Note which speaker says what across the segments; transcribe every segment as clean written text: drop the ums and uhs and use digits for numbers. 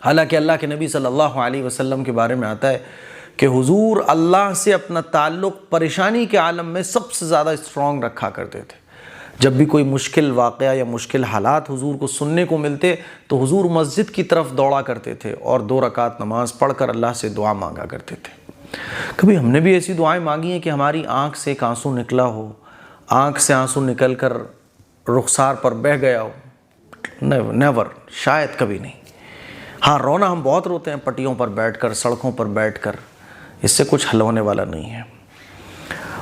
Speaker 1: حالانکہ اللہ کے نبی صلی اللہ علیہ وسلم کے بارے میں آتا ہے کہ حضور اللہ سے اپنا تعلق پریشانی کے عالم میں سب سے زیادہ اسٹرانگ رکھا کرتے تھے۔ جب بھی کوئی مشکل واقعہ یا مشکل حالات حضور کو سننے کو ملتے تو حضور مسجد کی طرف دوڑا کرتے تھے اور 2 رکعت نماز پڑھ کر اللہ سے دعا مانگا کرتے تھے۔ کبھی ہم نے بھی ایسی دعائیں مانگی ہیں کہ ہماری آنکھ سے ایک آنسو نکلا ہو، آنکھ سے آنسو نکل کر رخسار پر بہہ گیا ہو؟ نیور، شاید کبھی نہیں۔ ہاں، رونا ہم بہت روتے ہیں پٹیوں پر بیٹھ کر، سڑکوں پر بیٹھ کر، اس سے کچھ حل ہونے والا نہیں ہے۔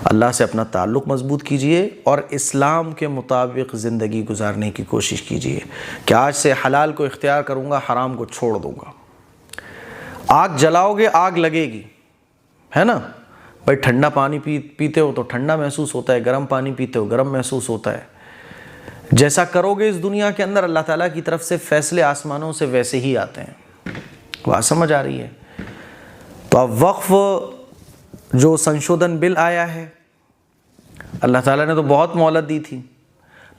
Speaker 1: اللہ سے اپنا تعلق مضبوط کیجئے اور اسلام کے مطابق زندگی گزارنے کی کوشش کیجئے کہ آج سے حلال کو اختیار کروں گا، حرام کو چھوڑ دوں گا۔ آگ جلاؤ گے آگ لگے گی، ہے نا بھائی؟ ٹھنڈا پانی پیتے ہو تو ٹھنڈا محسوس ہوتا ہے، گرم پانی پیتے ہو گرم محسوس ہوتا ہے۔ جیسا کرو گے اس دنیا کے اندر اللہ تعالیٰ کی طرف سے فیصلے آسمانوں سے ویسے ہی آتے ہیں۔ بات سمجھ آ رہی ہے؟ تو اب وقف جو سنشودھن بل آیا ہے، اللہ تعالیٰ نے تو بہت مہلت دی تھی،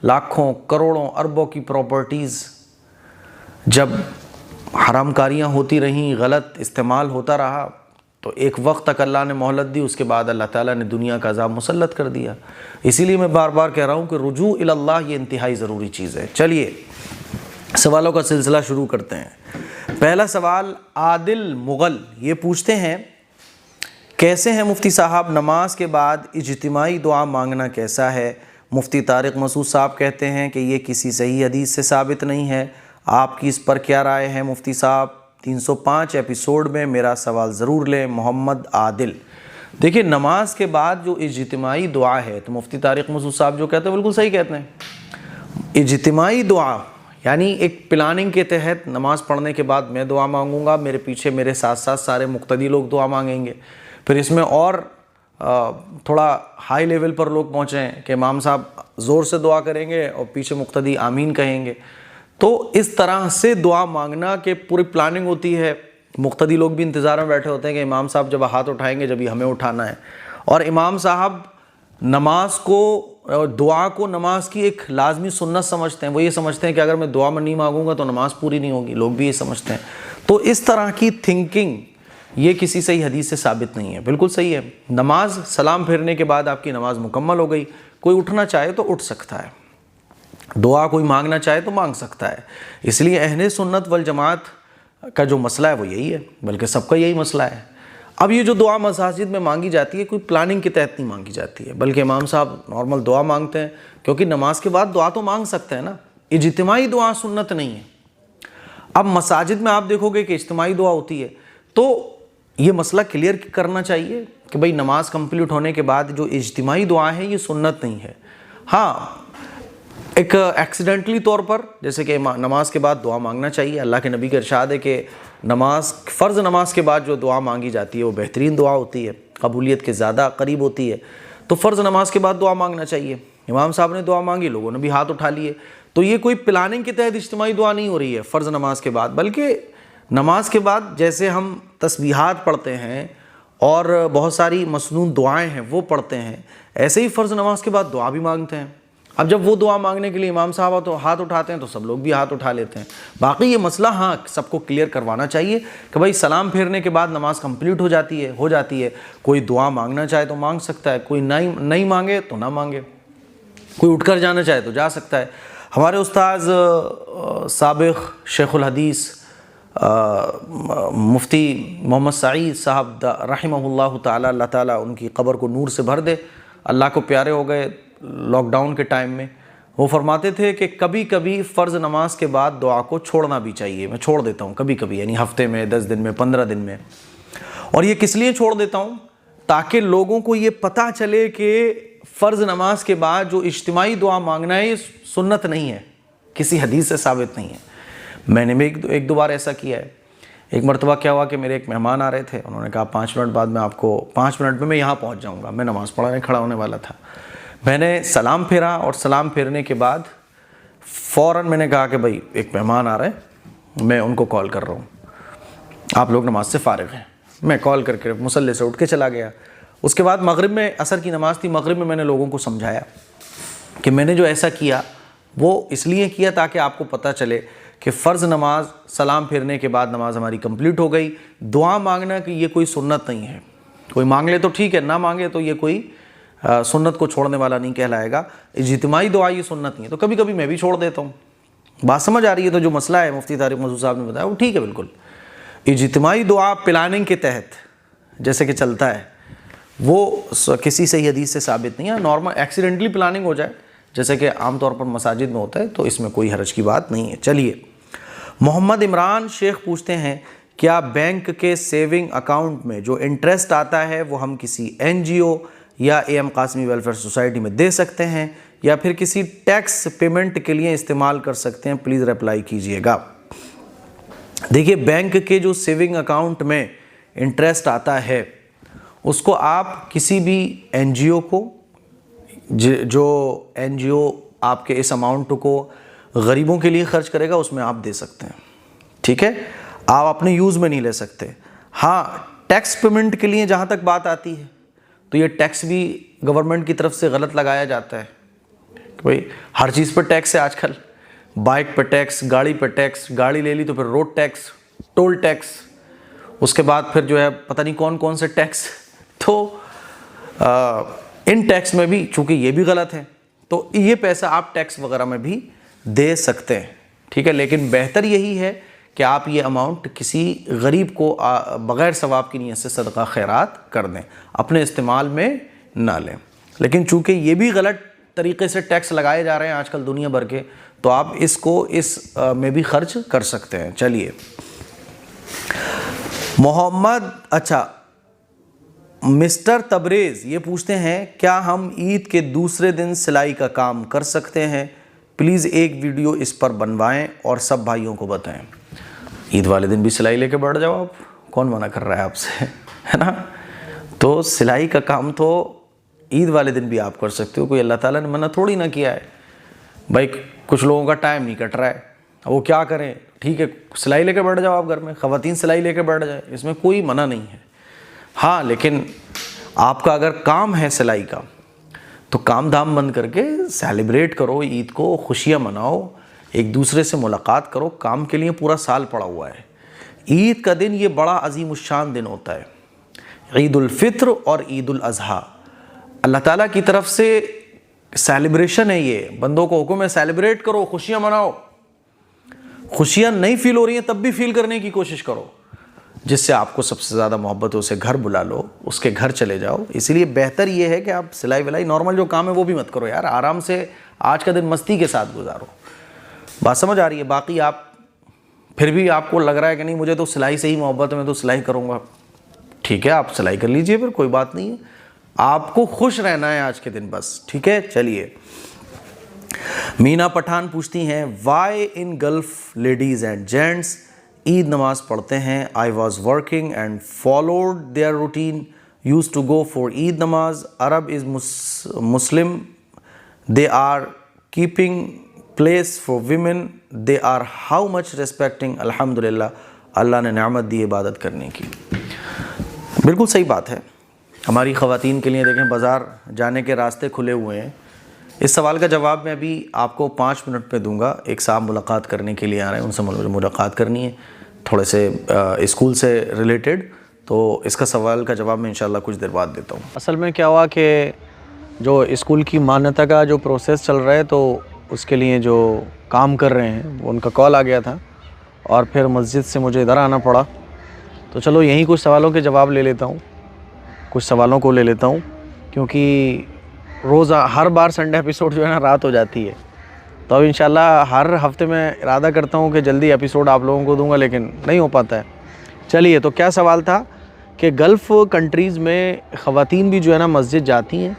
Speaker 1: لاکھوں کروڑوں اربوں کی پراپرٹیز جب حرام کاریاں ہوتی رہیں، غلط استعمال ہوتا رہا تو ایک وقت تک اللہ نے مہلت دی، اس کے بعد اللہ تعالیٰ نے دنیا کا عذاب مسلط کر دیا۔ اسی لیے میں بار بار کہہ رہا ہوں کہ رجوع الی اللہ یہ انتہائی ضروری چیز ہے۔ چلیے سوالوں کا سلسلہ شروع کرتے ہیں۔ پہلا سوال عادل مغل یہ پوچھتے ہیں، کیسے ہیں مفتی صاحب، نماز کے بعد اجتماعی دعا مانگنا کیسا ہے؟ مفتی طارق مسعود صاحب کہتے ہیں کہ یہ کسی صحیح حدیث سے ثابت نہیں ہے، آپ کی اس پر کیا رائے ہے مفتی صاحب؟ 305 ایپیسوڈ میں میرا سوال ضرور لیں۔ محمد عادل، دیکھیں نماز کے بعد جو اجتماعی دعا ہے تو مفتی طارق مسعود صاحب جو کہتے ہیں بالکل صحیح کہتے ہیں۔ اجتماعی دعا یعنی ایک پلاننگ کے تحت نماز پڑھنے کے بعد میں دعا مانگوں گا، میرے پیچھے میرے ساتھ ساتھ سارے مقتدی لوگ دعا مانگیں گے، پھر اس میں اور تھوڑا ہائی لیول پر لوگ پہنچیں کہ امام صاحب زور سے دعا کریں گے اور پیچھے مقتدی آمین کہیں گے۔ تو اس طرح سے دعا مانگنا کہ پوری پلاننگ ہوتی ہے، مقتدی لوگ بھی انتظار میں بیٹھے ہوتے ہیں کہ امام صاحب جب ہاتھ اٹھائیں گے جب ہی ہمیں اٹھانا ہے، اور امام صاحب نماز کو، دعا کو نماز کی ایک لازمی سنت سمجھتے ہیں۔ وہ یہ سمجھتے ہیں کہ اگر میں دعا میں نہیں مانگوں گا تو نماز پوری نہیں ہوگی، لوگ بھی یہ سمجھتے ہیں۔ تو اس طرح کی تھنکنگ یہ کسی صحیح حدیث سے ثابت نہیں ہے۔ بالکل صحیح ہے، نماز سلام پھیرنے کے بعد آپ کی نماز مکمل ہو گئی، کوئی اٹھنا چاہے تو اٹھ سکتا ہے، دعا کوئی مانگنا چاہے تو مانگ سکتا ہے۔ اس لیے اہل سنت والجماعت کا جو مسئلہ ہے وہ یہی ہے، بلکہ سب کا یہی مسئلہ ہے۔ اب یہ جو دعا مساجد میں مانگی جاتی ہے کوئی پلاننگ کے تحت نہیں مانگی جاتی ہے، بلکہ امام صاحب نارمل دعا مانگتے ہیں، کیونکہ نماز کے بعد دعا تو مانگ سکتے ہیں نا، اجتماعی دعا سنت نہیں ہے۔ اب مساجد میں آپ دیکھو گے کہ اجتماعی دعا ہوتی ہے، تو یہ مسئلہ کلیئر کرنا چاہیے کہ بھئی نماز کمپلیٹ ہونے کے بعد جو اجتماعی دعا ہے یہ سنت نہیں ہے۔ ہاں ایک ایکسیڈنٹلی طور پر جیسے کہ نماز کے بعد دعا مانگنا چاہیے، اللہ کے نبی کا ارشاد ہے کہ فرض نماز کے بعد جو دعا مانگی جاتی ہے وہ بہترین دعا ہوتی ہے، قبولیت کے زیادہ قریب ہوتی ہے، تو فرض نماز کے بعد دعا مانگنا چاہیے۔ امام صاحب نے دعا مانگی، لوگوں نے بھی ہاتھ اٹھا لیے، تو یہ کوئی پلاننگ کے تحت اجتماعی دعا نہیں ہو رہی ہے فرض نماز کے بعد، بلکہ نماز کے بعد جیسے ہم تسبیحات پڑھتے ہیں اور بہت ساری مسنون دعائیں ہیں وہ پڑھتے ہیں، ایسے ہی فرض نماز کے بعد دعا بھی مانگتے ہیں۔ اب جب وہ دعا مانگنے کے لیے امام صاحب تو ہاتھ اٹھاتے ہیں تو سب لوگ بھی ہاتھ اٹھا لیتے ہیں۔ باقی یہ مسئلہ ہاں سب کو کلیئر کروانا چاہیے کہ بھائی سلام پھیرنے کے بعد نماز کمپلیٹ ہو جاتی ہے، کوئی دعا مانگنا چاہے تو مانگ سکتا ہے، کوئی نہیں مانگے تو نہ مانگے، کوئی اٹھ کر جانا چاہے تو جا سکتا ہے۔ ہمارے استاذ سابق شیخ الحدیث مفتی محمد سعید صاحب رحمہ اللہ تعالی، اللہ تعالیٰ ان کی قبر کو نور سے بھر دے، اللہ کو پیارے ہو گئے لاک ڈاؤن کے ٹائم میں، وہ فرماتے تھے کہ کبھی کبھی فرض نماز کے بعد دعا کو چھوڑنا بھی چاہیے۔ میں چھوڑ دیتا ہوں کبھی کبھی، یعنی ہفتے میں، 10 دن میں، 15 دن میں، اور یہ کس لیے چھوڑ دیتا ہوں؟ تاکہ لوگوں کو یہ پتہ چلے کہ فرض نماز کے بعد جو اجتماعی دعا مانگنا ہے یہ سنت نہیں ہے، کسی حدیث سے ثابت نہیں ہے۔ میں نے بھی ایک دو بار ایسا کیا ہے۔ ایک مرتبہ کیا ہوا کہ میرے ایک مہمان آ رہے تھے، انہوں نے کہا 5 منٹ بعد میں آپ کو 5 منٹ میں یہاں پہنچ جاؤں گا۔ میں نماز پڑھانے کھڑا ہونے والا تھا، میں نے سلام پھیرا اور سلام پھیرنے کے بعد فوراً میں نے کہا کہ بھائی ایک مہمان آ رہے ہیں، میں ان کو کال کر رہا ہوں، آپ لوگ نماز سے فارغ ہیں۔ میں کال کر کے مصلی سے اٹھ کے چلا گیا۔ اس کے بعد مغرب میں، عصر کی نماز تھی، مغرب میں میں نے لوگوں کو سمجھایا کہ میں نے جو ایسا کیا وہ اس لیے کیا تاکہ آپ کو پتہ چلے کہ فرض نماز سلام پھیرنے کے بعد نماز ہماری کمپلیٹ ہو گئی، دعا مانگنا کہ یہ کوئی سنت نہیں ہے، کوئی مانگ لے تو ٹھیک ہے، نہ مانگے تو یہ کوئی سنت کو چھوڑنے والا نہیں کہلائے گا، اجتماعی دعا یہ سنت نہیں ہے۔ تو کبھی کبھی میں بھی چھوڑ دیتا ہوں، بات سمجھ آ رہی ہے؟ تو جو مسئلہ ہے مفتی طارق مسعود صاحب نے بتایا وہ ٹھیک ہے بالکل۔ اجتماعی دعا پلاننگ کے تحت جیسے کہ چلتا ہے وہ کسی صحیح حدیث سے ثابت نہیں ہے، نارمل ایکسیڈنٹلی پلاننگ ہو جائے جیسے کہ عام طور پر مساجد میں ہوتا ہے تو اس میں کوئی حرج کی بات نہیں ہے۔ چلیے، محمد عمران شیخ پوچھتے ہیں کیا بینک کے سیونگ اکاؤنٹ میں جو انٹرسٹ آتا ہے وہ ہم کسی این جی او یا A M Qasmi welfare society میں دے سکتے ہیں یا پھر کسی ٹیکس پیمنٹ کے لیے استعمال کر سکتے ہیں؟ پلیز رپلائی کیجئے گا۔ دیکھیے، بینک کے جو سیونگ اکاؤنٹ میں انٹرسٹ آتا ہے اس کو آپ کسی بھی این جی او کو، جو این جی او آپ کے اس اماؤنٹ کو غریبوں کے لیے خرچ کرے گا اس میں آپ دے سکتے ہیں، ٹھیک ہے؟ آپ اپنے یوز میں نہیں لے سکتے۔ ہاں، ٹیکس پیمنٹ کے لیے جہاں تک بات آتی ہے تو یہ ٹیکس بھی گورنمنٹ کی طرف سے غلط لگایا جاتا ہے کہ بھئی ہر چیز پر ٹیکس ہے آج کل، بائک پہ ٹیکس، گاڑی پہ ٹیکس، گاڑی لے لی تو پھر روڈ ٹیکس، ٹول ٹیکس، اس کے بعد پھر جو ہے پتہ نہیں کون کون سے ٹیکس۔ تو ان ٹیکس میں بھی چونکہ یہ بھی غلط ہے تو یہ پیسہ آپ ٹیکس وغیرہ میں بھی دے سکتے ہیں، ٹھیک ہے؟ لیکن بہتر یہی ہے کہ آپ یہ اماؤنٹ کسی غریب کو بغیر ثواب کی نیت سے صدقہ خیرات کر دیں، اپنے استعمال میں نہ لیں۔ لیکن چونکہ یہ بھی غلط طریقے سے ٹیکس لگائے جا رہے ہیں آج کل دنیا بھر کے، تو آپ اس کو اس میں بھی خرچ کر سکتے ہیں۔ چلیے، مسٹر تبریز یہ پوچھتے ہیں کیا ہم عید کے دوسرے دن سلائی کا کام کر سکتے ہیں؟ پلیز ایک ویڈیو اس پر بنوائیں اور سب بھائیوں کو بتائیں۔ عید والے دن بھی سلائی لے کے بیٹھ جاؤ، آپ کون منع کر رہا ہے آپ سے، ہے نا؟ تو سلائی کا کام تو عید والے دن بھی آپ کر سکتے ہو، کوئی اللہ تعالیٰ نے منع تھوڑی نہ کیا ہے۔ بھائی کچھ لوگوں کا ٹائم نہیں کٹ رہا ہے، وہ کیا کریں؟ ٹھیک ہے، سلائی لے کے بیٹھ جاؤ آپ گھر میں، خواتین سلائی لے کے بیٹھ جائیں، اس میں کوئی منع نہیں ہے۔ ہاں، لیکن آپ کا اگر کام ہے سلائی کا تو کام دھام بند کر کے سیلیبریٹ کرو عید کو، خوشیاں مناؤ، ایک دوسرے سے ملاقات کرو۔ کام کے لیے پورا سال پڑا ہوا ہے، عید کا دن یہ بڑا عظیم الشان دن ہوتا ہے، عید الفطر اور عید الاضحیٰ، اللہ تعالیٰ کی طرف سے سیلیبریشن ہے۔ یہ بندوں کو حکم ہے سیلیبریٹ کرو، خوشیاں مناؤ۔ خوشیاں نہیں فیل ہو رہی ہیں تب بھی فیل کرنے کی کوشش کرو، جس سے آپ کو سب سے زیادہ محبت ہے اسے گھر بلا لو، اس کے گھر چلے جاؤ۔ اسی لیے بہتر یہ ہے کہ آپ سلائی ولائی نارمل جو کام ہے وہ بھی مت کرو یار، آرام سے آج کا دن مستی کے ساتھ گزارو۔ بات سمجھ آ رہی ہے؟ باقی آپ پھر بھی آپ کو لگ رہا ہے کہ نہیں مجھے تو سلائی سے ہی محبت ہے، میں تو سلائی کروں گا، ٹھیک ہے، آپ سلائی کر لیجئے، پھر کوئی بات نہیں ہے، آپ کو خوش رہنا ہے آج کے دن بس، ٹھیک ہے؟ چلیے، مینا پٹھان پوچھتی ہیں why in Gulf ladies and gents عید نماز پڑھتے ہیں؟ I was working and followed their routine, use to go for عید نماز، Arab is Muslim, they are keeping place for women, they are how much respecting? الحمدللہ، اللہ نے نعمت دی عبادت کرنے کی۔ بالکل صحیح بات ہے، ہماری خواتین کے لیے دیکھیں بازار جانے کے راستے کھلے ہوئے ہیں۔ اس سوال کا جواب میں ابھی آپ کو 5 منٹ پہ دوں گا، ایک صاحب ملاقات کرنے کے لیے آ رہے ہیں، ان سے مجھے ملاقات کرنی ہے تھوڑے سے اسکول سے ریلیٹڈ، تو اس کا سوال کا جواب میں انشاءاللہ کچھ دیر بعد دیتا ہوں۔
Speaker 2: اصل میں کیا ہوا کہ جو اسکول کی مانیتا کا جو پروسیس چل رہا ہے تو اس کے لیے جو کام کر رہے ہیں وہ ان کا کال آ گیا تھا اور پھر مسجد سے مجھے ادھر آنا پڑا، تو چلو یہیں کچھ سوالوں کے جواب لے لیتا ہوں، کچھ سوالوں کو لے لیتا ہوں، کیونکہ روزہ ہر بار سنڈے ایپیسوڈ جو ہے نا رات ہو جاتی ہے، تو اب انشاءاللہ ہر ہفتے میں ارادہ کرتا ہوں کہ جلدی ایپیسوڈ آپ لوگوں کو دوں گا، لیکن نہیں ہو پاتا ہے۔ چلیے، تو کیا سوال تھا کہ گلف کنٹریز میں خواتین بھی جو ہے نا مسجد جاتی ہیں،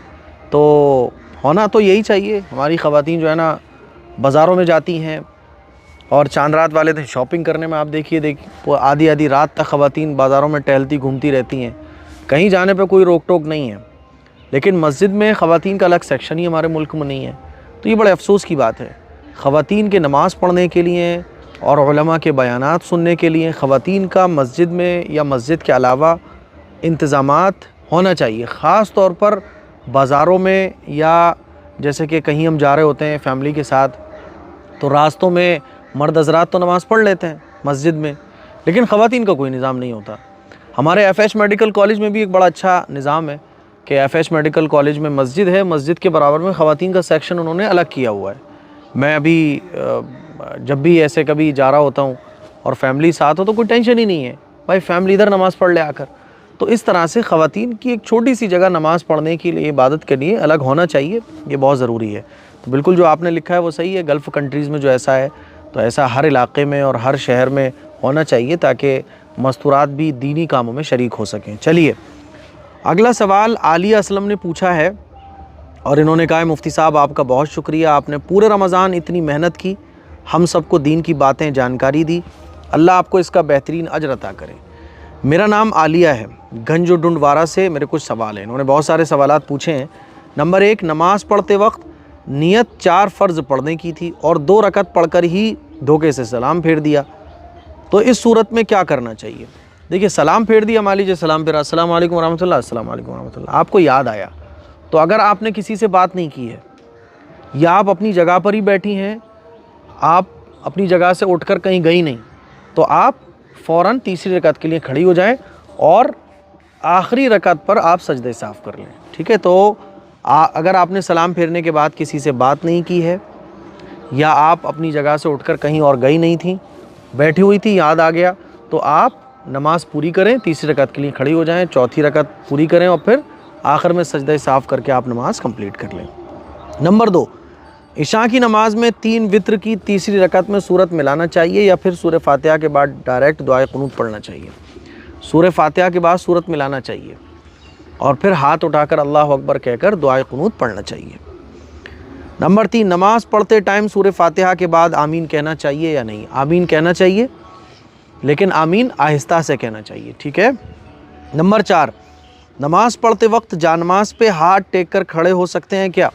Speaker 2: تو ہونا تو یہی چاہیے، ہماری خواتین جو ہے نا بازاروں میں جاتی ہیں اور چاند رات والے دن شاپنگ کرنے میں آپ دیکھیے وہ آدھی رات تک خواتین بازاروں میں ٹہلتی گھومتی رہتی ہیں، کہیں جانے پہ کوئی روک ٹوک نہیں ہے، لیکن مسجد میں خواتین کا الگ سیکشن ہی ہمارے ملک میں نہیں ہے، تو یہ بڑے افسوس کی بات ہے۔ خواتین کے نماز پڑھنے کے لیے اور علماء کے بیانات سننے کے لیے خواتین کا مسجد میں یا مسجد کے علاوہ انتظامات ہونا چاہیے، خاص طور پر بازاروں میں، یا جیسے کہ کہیں ہم جا رہے ہوتے ہیں فیملی کے ساتھ تو راستوں میں مرد حضرات تو نماز پڑھ لیتے ہیں مسجد میں، لیکن خواتین کا کوئی نظام نہیں ہوتا۔ ہمارے ایف ایچ میڈیکل کالج میں بھی ایک بڑا اچھا نظام ہے کہ ایف ایچ میڈیکل کالج میں مسجد ہے، مسجد کے برابر میں خواتین کا سیکشن انہوں نے الگ کیا ہوا ہے۔ میں ابھی جب بھی ایسے کبھی جا رہا ہوتا ہوں اور فیملی ساتھ ہو تو کوئی ٹینشن ہی نہیں ہے، بھائی فیملی ادھر نماز پڑھ لے آ کر۔ تو اس طرح سے خواتین کی ایک چھوٹی سی جگہ نماز پڑھنے کے لیے، عبادت کے لیے الگ ہونا چاہیے، یہ بہت ضروری ہے۔ تو بالکل جو آپ نے لکھا ہے وہ صحیح ہے، گلف کنٹریز میں جو ایسا ہے تو ایسا ہر علاقے میں اور ہر شہر میں ہونا چاہیے تاکہ مستورات بھی دینی کاموں میں شریک ہو سکیں۔ چلیے اگلا سوال عالیہ اسلم نے پوچھا ہے اور انہوں نے کہا ہے مفتی صاحب آپ کا بہت شکریہ، آپ نے پورے رمضان اتنی محنت کی، ہم سب کو دین کی باتیں جانکاری دی، اللہ آپ کو اس کا بہترین اجر عطا کرے۔ میرا نام عالیہ ہے، گنج و ڈنڈوارہ سے، میرے کچھ سوال ہیں۔ انہوں نے بہت سارے سوالات پوچھے ہیں۔ نمبر 1، نماز پڑھتے وقت نیت 4 فرض پڑھنے کی تھی اور 2 رکعت پڑھ کر ہی دھوکے سے سلام پھیر دیا، تو اس صورت میں کیا کرنا چاہیے؟ دیکھیے سلام پھیر دیا، مان لیجیے سلام پھیرا، السلام علیکم ورحمۃ اللہ، السلام علیکم ورحمۃ اللہ، آپ کو یاد آیا تو اگر آپ نے کسی سے بات نہیں کی ہے یا آپ اپنی جگہ پر ہی بیٹھی ہیں، آپ اپنی جگہ سے اٹھ کر کہیں گئی نہیں، تو آپ فوراً تیسری رکعت کے لیے کھڑی ہو جائیں اور آخری رکعت پر آپ سجدہ صاف کر لیں، ٹھیک ہے؟ تو اگر آپ نے سلام پھیرنے کے بعد کسی سے بات نہیں کی ہے یا آپ اپنی جگہ سے اٹھ کر کہیں اور گئی نہیں تھیں، بیٹھی ہوئی تھی، یاد آ گیا، تو آپ نماز پوری کریں، تیسری رکعت کے لیے کھڑی ہو جائیں، چوتھی رکعت پوری کریں اور پھر آخر میں سجدہ صاف کر کے آپ نماز کمپلیٹ کر لیں۔ نمبر 2، عشاء کی نماز میں 3 وتر کی تیسری رکعت میں سورت ملانا چاہیے یا پھر سورہ فاتحہ کے بعد ڈائریکٹ دعائے قنوت پڑھنا چاہیے؟ سورہ فاتحہ کے بعد سورت ملانا چاہیے اور پھر ہاتھ اٹھا کر اللہ اکبر کہہ کر دعائے قنوت پڑھنا چاہیے۔ نمبر 3، نماز پڑھتے ٹائم سورہ فاتحہ کے بعد آمین کہنا چاہیے یا نہیں؟ آمین کہنا چاہیے، لیکن آمین آہستہ سے کہنا چاہیے، ٹھیک ہے؟ نمبر 4، نماز پڑھتے وقت جانماز پہ ہاتھ ٹیک کر کھڑے ہو سکتے ہیں کیا؟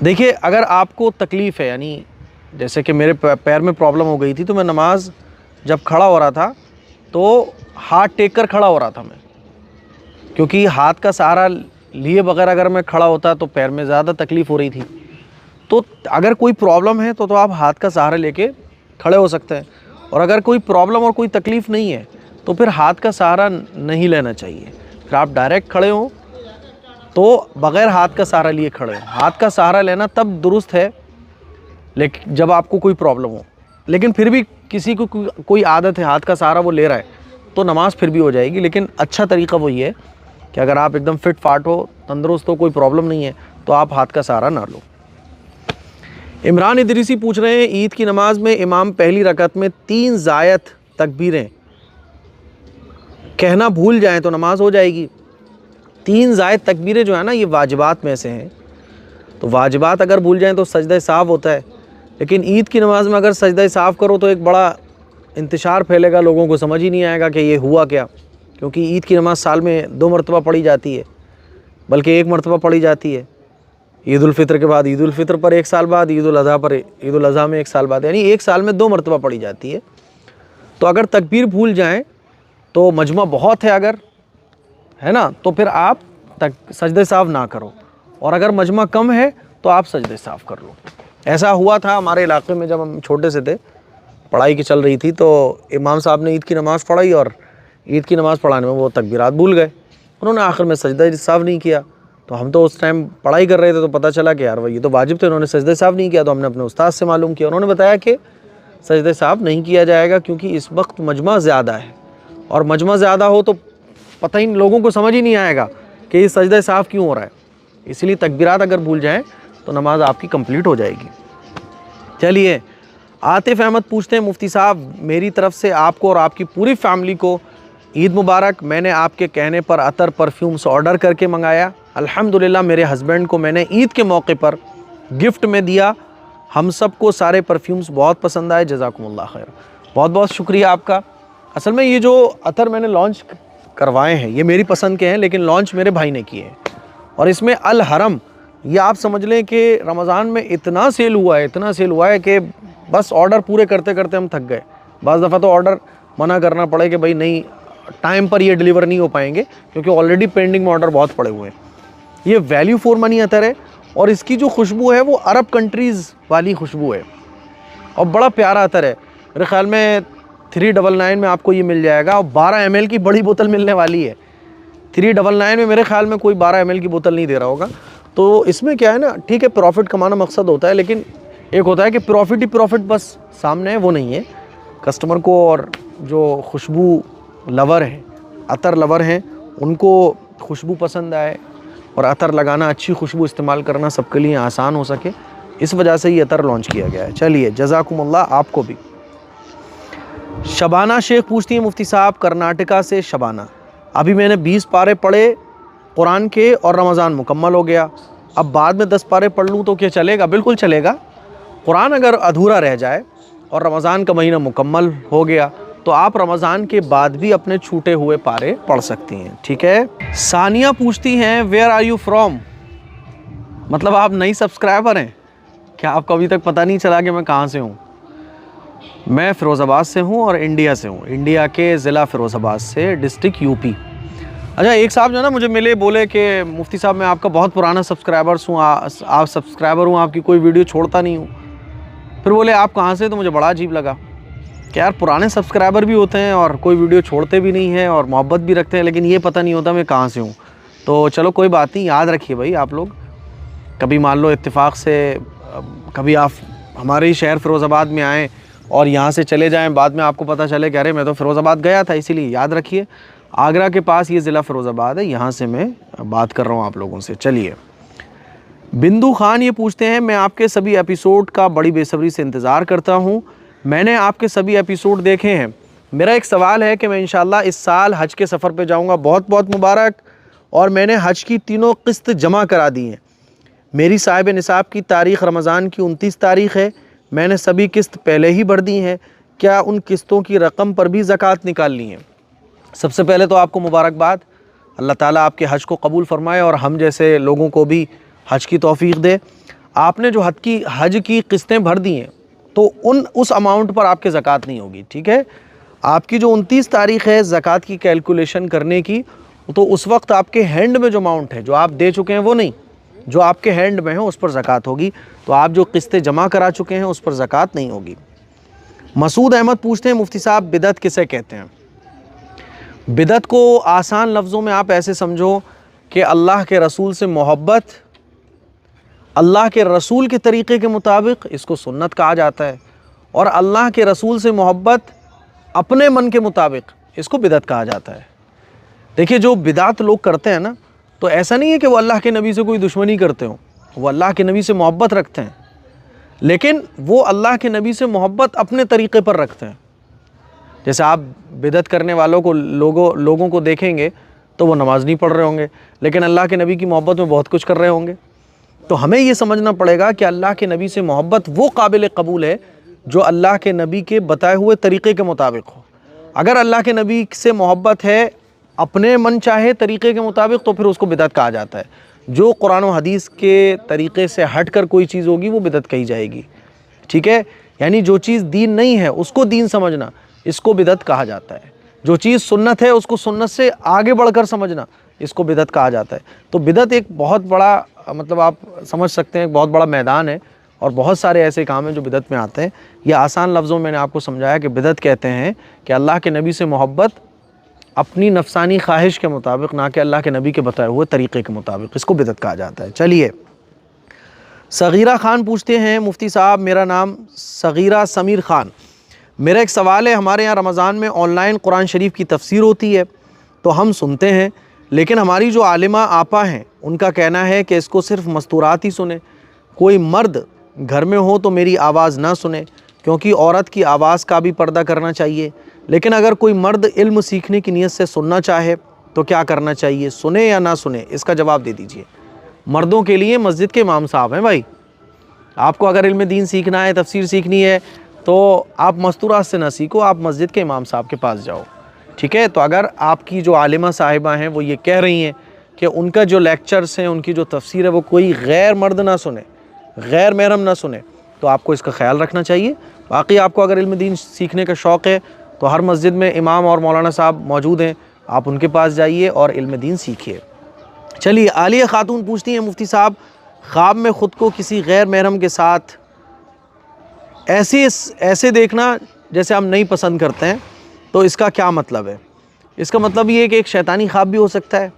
Speaker 2: دیکھیے اگر آپ کو تکلیف ہے، یعنی جیسے کہ میرے پیر میں پرابلم ہو گئی تھی تو میں نماز جب کھڑا ہو رہا تھا تو ہاتھ ٹیک کر کھڑا ہو رہا تھا میں، کیونکہ ہاتھ کا سہارا لیے بغیر اگر میں کھڑا ہوتا تو پیر میں زیادہ تکلیف ہو رہی تھی۔ تو اگر کوئی پرابلم ہے تو آپ ہاتھ کا سہارا لے کے کھڑے ہو سکتے ہیں، اور اگر کوئی پرابلم اور کوئی تکلیف نہیں ہے تو پھر ہاتھ کا سہارا نہیں لینا چاہیے، پھر آپ ڈائریکٹ کھڑے ہوں تو بغیر ہاتھ کا سہارا لیے کھڑے ہوں۔ ہاتھ کا سہارا لینا تب درست ہے لیکن جب آپ کو کوئی پرابلم ہو، لیکن پھر بھی کسی کو کوئی عادت ہے ہاتھ کا سہارا وہ لے رہا ہے تو نماز پھر بھی ہو جائے گی، لیکن اچھا طریقہ وہی ہے کہ اگر آپ ایک دم فٹ فاٹ ہو، تندرست ہو، کوئی پرابلم نہیں ہے تو آپ ہاتھ کا سہارا نہ لو۔ عمران ادریسی پوچھ رہے ہیں عید کی نماز میں امام پہلی رکعت میں 3 زائد تکبیریں کہنا بھول جائیں تو نماز ہو جائے گی؟ 3 زائد تکبیریں جو ہے نا یہ واجبات میں سے ہیں، تو واجبات اگر بھول جائیں تو سجدہ صاف ہوتا ہے، لیکن عید کی نماز میں اگر سجدہ صاف کرو تو ایک بڑا انتشار پھیلے گا، لوگوں کو سمجھ ہی نہیں آئے گا کہ یہ ہوا کیا، کیونکہ عید کی نماز سال میں 2 مرتبہ پڑھی جاتی ہے، بلکہ 1 مرتبہ پڑھی جاتی ہے، عید الفطر کے بعد عید الفطر پر 1 سال بعد، عید الاضحیٰ پر عید الاضحیٰ میں 1 سال بعد، یعنی 1 سال میں 2 مرتبہ پڑھی جاتی ہے۔ تو اگر تکبیر بھول جائیں تو مجمع بہت ہے اگر ہے نا تو پھر آپ سجدہ صاف نہ کرو، اور اگر مجمع کم ہے تو آپ سجدہ صاف کر لو۔ ایسا ہوا تھا ہمارے علاقے میں جب ہم چھوٹے سے تھے، پڑھائی کی چل رہی تھی، تو امام صاحب نے عید کی نماز پڑھائی اور عید کی نماز پڑھانے میں وہ تکبیرات بھول گئے، انہوں نے آخر میں سجدہ صاف نہیں کیا، تو ہم تو اس ٹائم پڑھائی کر رہے تھے تو پتہ چلا کہ یار یہ تو واجب تھے، انہوں نے سجدہ صاف نہیں کیا، تو ہم نے اپنے استاد سے معلوم کیا، انہوں نے بتایا کہ سجدہ صاف نہیں کیا جائے گا کیونکہ اس وقت مجمع زیادہ ہے، اور مجمع زیادہ ہو تو پتہ ہی لوگوں کو سمجھ ہی نہیں آئے گا کہ یہ سجدہ صاف کیوں ہو رہا ہے، اس لیے تکبیرات اگر بھول جائیں تو نماز آپ کی کمپلیٹ ہو جائے گی۔ چلیے عاطف احمد پوچھتے ہیں مفتی صاحب میری طرف سے آپ کو اور آپ کی پوری فیملی کو عید مبارک، میں نے آپ کے کہنے پر عطر پرفیومز آرڈر کر کے منگایا، الحمدللہ میرے ہسبینڈ کو میں نے عید کے موقع پر گفٹ میں دیا، ہم سب کو سارے پرفیومز بہت پسند آئے، جزاکم اللہ خیر، بہت بہت شکریہ آپ کا۔ اصل میں یہ جو عطر میں نے لانچ کروائے ہیں یہ میری پسند کے ہیں، لیکن لانچ میرے بھائی نے کیے ہیں، اور اس میں الحرم یہ آپ سمجھ لیں کہ رمضان میں اتنا سیل ہوا ہے کہ بس آرڈر پورے کرتے کرتے ہم تھک گئے، بعض دفعہ تو آرڈر منع کرنا پڑے کہ بھائی نہیں ٹائم پر یہ ڈیلیور نہیں ہو پائیں گے کیونکہ آلریڈی پینڈنگ میں آرڈر بہت پڑے ہوئے ہیں۔ یہ ویلیو فور منی عطر ہے اور اس کی جو خوشبو ہے وہ عرب کنٹریز والی خوشبو ہے، اور بڑا پیارا عطر ہے، میرے خیال میں 399 میں آپ کو یہ مل جائے گا، اور 12 ml کی بڑی بوتل ملنے والی ہے۔ 399 میں میرے خیال میں کوئی 12 ml کی بوتل نہیں دے رہا ہوگا۔ تو اس میں کیا ہے نا، ٹھیک ہے پروفٹ کمانا مقصد ہوتا ہے، لیکن ایک ہوتا ہے کہ پروفٹ ہی پروفٹ بس سامنے ہے، وہ نہیں ہے۔ کسٹمر کو اور جو خوشبو لور ہیں، عطر لور ہیں، ان کو خوشبو پسند آئے اور عطر لگانا، اچھی خوشبو استعمال کرنا سب کے لیے آسان ہو سکے، اس وجہ سے یہ عطر لانچ کیا گیا ہے۔ چلیے جزاکم اللہ آپ کو بھی۔ شبانہ شیخ پوچھتی ہیں مفتی صاحب کرناٹکا سے، شبانہ ابھی میں نے 20 پارے پڑھے قرآن کے اور رمضان مکمل ہو گیا، اب بعد میں 10 پارے پڑھ لوں تو کیا چلے گا؟ بالکل چلے گا۔ قرآن اگر ادھورا رہ جائے اور رمضان کا مہینہ مکمل ہو گیا تو آپ رمضان کے بعد بھی اپنے چھوٹے ہوئے پارے پڑھ سکتی ہیں، ٹھیک ہے۔ ثانیہ پوچھتی ہیں ویئر آر یو فرام، مطلب آپ نئی سبسکرائبر ہیں کیا؟ آپ کو ابھی تک پتہ نہیں چلا کہ میں کہاں سے ہوں؟ میں فیروز آباد سے ہوں اور انڈیا سے ہوں، انڈیا کے ضلع فیروز آباد سے، ڈسٹرکٹ یو پی۔ اچھا ایک صاحب جو ہے نا مجھے ملے، بولے کہ مفتی صاحب میں آپ کا بہت پرانا سبسکرائبر ہوں، آپ کی کوئی ویڈیو چھوڑتا نہیں ہوں۔ پھر بولے آپ کہاں سے، تو مجھے بڑا عجیب لگا کہ یار پرانے سبسکرائبر بھی ہوتے ہیں اور کوئی ویڈیو چھوڑتے بھی نہیں ہیں اور محبت بھی رکھتے ہیں، لیکن یہ پتہ نہیں ہوتا میں کہاں سے ہوں۔ تو چلو کوئی بات نہیں، یاد رکھیے بھائی آپ لوگ، کبھی مان لو اتفاق سے کبھی آپ ہمارے ہی شہر فیروز آباد میں آئیں اور یہاں سے چلے جائیں، بعد میں آپ کو پتہ چلے کہ ارے میں تو فیروز آباد گیا تھا، اسی لیے یاد رکھیے آگرہ کے پاس یہ ضلع فیروز آباد ہے، یہاں سے میں بات کر رہا ہوں آپ لوگوں سے۔ چلیے بندو خان یہ پوچھتے ہیں میں آپ کے سبھی ایپیسوڈ کا بڑی بے صبری سے انتظار کرتا ہوں، میں نے آپ کے سبھی ایپیسوڈ دیکھے ہیں، میرا ایک سوال ہے کہ میں انشاءاللہ اس سال حج کے سفر پہ جاؤں گا، بہت بہت مبارک، اور میں نے حج کی تینوں قسط جمع کرا دی ہیں، میری صاحب نصاب کی تاریخ رمضان کی 29 تاریخ ہے، میں نے سبھی قسط پہلے ہی بھر دی ہیں، کیا ان قسطوں کی رقم پر بھی زکوٰۃ نکالنی ہے؟ سب سے پہلے تو آپ کو مبارکباد، اللہ تعالیٰ آپ کے حج کو قبول فرمائے اور ہم جیسے لوگوں کو بھی حج کی توفیق دے۔ آپ نے جو حج کی قسطیں بھر دی ہیں تو اس اماؤنٹ پر آپ کے زکوٰۃ نہیں ہوگی، ٹھیک ہے۔ آپ کی جو 29 تاریخ ہے زکوٰۃ کی کیلکولیشن کرنے کی، تو اس وقت آپ کے ہینڈ میں جو اماؤنٹ ہے جو آپ دے چکے ہیں وہ نہیں، جو آپ کے ہینڈ میں ہے اس پر زکوٰۃ ہوگی، تو آپ جو قسطیں جمع کرا چکے ہیں اس پر زکوٰۃ نہیں ہوگی۔ مسعود احمد پوچھتے ہیں مفتی صاحب بدعت کسے کہتے ہیں؟ بدعت کو آسان لفظوں میں آپ ایسے سمجھو کہ اللہ کے رسول سے محبت، اللہ کے رسول کے طریقے کے مطابق، اس کو سنت کہا جاتا ہے، اور اللہ کے رسول سے محبت اپنے من کے مطابق، اس کو بدعت کہا جاتا ہے۔ دیکھیے جو بدعت لوگ کرتے ہیں نا، تو ایسا نہیں ہے کہ وہ اللہ کے نبی سے کوئی دشمنی کرتے ہوں، وہ اللہ کے نبی سے محبت رکھتے ہیں، لیکن وہ اللہ کے نبی سے محبت اپنے طریقے پر رکھتے ہیں۔ جیسے آپ بدعت کرنے والوں کو لوگوں کو دیکھیں گے تو وہ نماز نہیں پڑھ رہے ہوں گے، لیکن اللہ کے نبی کی محبت میں بہت کچھ کر رہے ہوں گے۔ تو ہمیں یہ سمجھنا پڑے گا کہ اللہ کے نبی سے محبت وہ قابل قبول ہے جو اللہ کے نبی کے بتائے ہوئے طریقے کے مطابق ہو۔ اگر اللہ کے نبی سے محبت ہے اپنے من چاہے طریقے کے مطابق تو پھر اس کو بدعت کہا جاتا ہے۔ جو قرآن و حدیث کے طریقے سے ہٹ کر کوئی چیز ہوگی وہ بدعت کہی جائے گی، ٹھیک ہے۔ یعنی جو چیز دین نہیں ہے اس کو دین سمجھنا، اس کو بدعت کہا جاتا ہے۔ جو چیز سنت ہے اس کو سنت سے آگے بڑھ کر سمجھنا، اس کو بدعت کہا جاتا ہے۔ تو بدعت ایک بہت بڑا، مطلب آپ سمجھ سکتے ہیں ایک بہت بڑا میدان ہے، اور بہت سارے ایسے کام ہیں جو بدعت میں آتے ہیں۔ یہ آسان لفظوں میں نے آپ کو سمجھایا کہ بدعت کہتے ہیں کہ اللہ کے نبی سے محبت اپنی نفسانی خواہش کے مطابق، نہ کہ اللہ کے نبی کے بتائے ہوئے طریقے کے مطابق، اس کو بدعت کہا جاتا ہے۔ چلیے صغیرہ خان پوچھتے ہیں مفتی صاحب میرا نام صغیرہ سمیر خان، میرا ایک سوال ہے، ہمارے یہاں رمضان میں آن لائن قرآن شریف کی تفسیر ہوتی ہے تو ہم سنتے ہیں، لیکن ہماری جو عالمہ آپا ہیں ان کا کہنا ہے کہ اس کو صرف مستورات ہی سنیں، کوئی مرد گھر میں ہو تو میری آواز نہ سنے، کیونکہ عورت کی آواز کا بھی پردہ کرنا چاہیے، لیکن اگر کوئی مرد علم سیکھنے کی نیت سے سننا چاہے تو کیا کرنا چاہیے، سنے یا نہ سنے؟ اس کا جواب دے دیجئے۔ مردوں کے لیے مسجد کے امام صاحب ہیں بھائی، آپ کو اگر علم دین سیکھنا ہے، تفسیر سیکھنی ہے تو آپ مستورات سے نہ سیکھو، آپ مسجد کے امام صاحب کے پاس جاؤ، ٹھیک ہے۔ تو اگر آپ کی جو عالمہ صاحبہ ہیں وہ یہ کہہ رہی ہیں کہ ان کا جو لیکچرز ہیں، ان کی جو تفسیر ہے وہ کوئی غیر مرد نہ سنے، غیر محرم نہ سنے، تو آپ کو اس کا خیال رکھنا چاہیے۔ باقی آپ کو اگر علم دین سیکھنے کا شوق ہے تو ہر مسجد میں امام اور مولانا صاحب موجود ہیں، آپ ان کے پاس جائیے اور علم دین سیکھیے۔ چلیے عالیہ خاتون پوچھتی ہیں مفتی صاحب خواب میں خود کو کسی غیر محرم کے ساتھ ایسے دیکھنا جیسے ہم نہیں پسند کرتے ہیں، تو اس کا کیا مطلب ہے؟ اس کا مطلب یہ ہے کہ ایک شیطانی خواب بھی ہو سکتا ہے،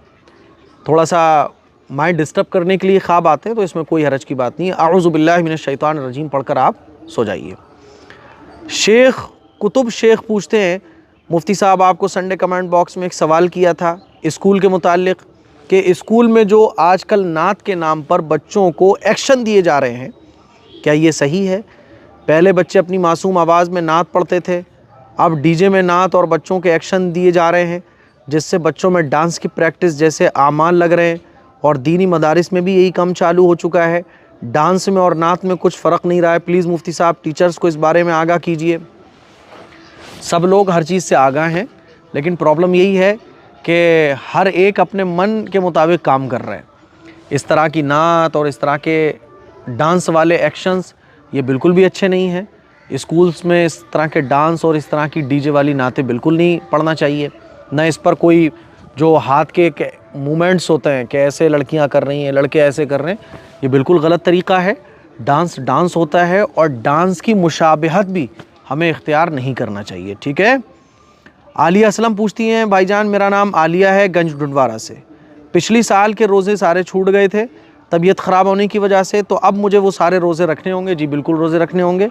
Speaker 2: تھوڑا سا مائنڈ ڈسٹرب کرنے کے لیے خواب آتے ہیں، تو اس میں کوئی حرج کی بات نہیں ہے۔ اعوذ باللہ من الشیطان الرجیم پڑھ کر آپ سو جائیے۔ شیخ کتب شیخ پوچھتے ہیں، مفتی صاحب آپ کو سنڈے کمنٹ باکس میں ایک سوال کیا تھا اسکول کے متعلق، کہ اسکول میں جو آج کل نعت کے نام پر بچوں کو ایکشن دیے جا رہے ہیں، کیا یہ صحیح ہے؟ پہلے بچے اپنی معصوم آواز میں نعت پڑھتے تھے، اب ڈی جے میں نعت اور بچوں کے ایکشن دیے جا رہے ہیں، جس سے بچوں میں ڈانس کی پریکٹس جیسے اعمال لگ رہے ہیں، اور دینی مدارس میں بھی یہی کم چالو ہو چکا ہے، ڈانس میں اور نعت میں کچھ فرق نہیں رہا ہے۔ پلیز مفتی صاحب ٹیچرز کو اس بارے میں آگاہ کیجئے۔ سب لوگ ہر چیز سے آگاہ ہیں، لیکن پرابلم یہی ہے کہ ہر ایک اپنے من کے مطابق کام کر رہے ہیں۔ اس طرح کی نعت اور اس طرح کے ڈانس والے ایکشنز یہ بالکل بھی اچھے نہیں ہیں۔ اسکولز میں اس طرح کے ڈانس اور اس طرح کی ڈی جے والی نعتیں بالکل نہیں پڑھنا چاہیے، نہ اس پر کوئی جو ہاتھ کے مومنٹس ہوتے ہیں کہ ایسے لڑکیاں کر رہی ہیں، لڑکے ایسے کر رہے ہیں، یہ بالکل غلط طریقہ ہے۔ ڈانس ہوتا ہے، اور ڈانس کی مشابہت بھی ہمیں اختیار نہیں کرنا چاہیے، ٹھیک ہے؟ عالیہ اسلم پوچھتی ہیں، بھائی جان میرا نام عالیہ ہے، گنج ڈنڈوارہ سے، پچھلی سال کے روزے سارے چھوٹ گئے تھے طبیعت خراب ہونے کی وجہ سے، تو اب مجھے وہ سارے روزے رکھنے ہوں گے؟ جی بالکل روزے رکھنے ہوں گے۔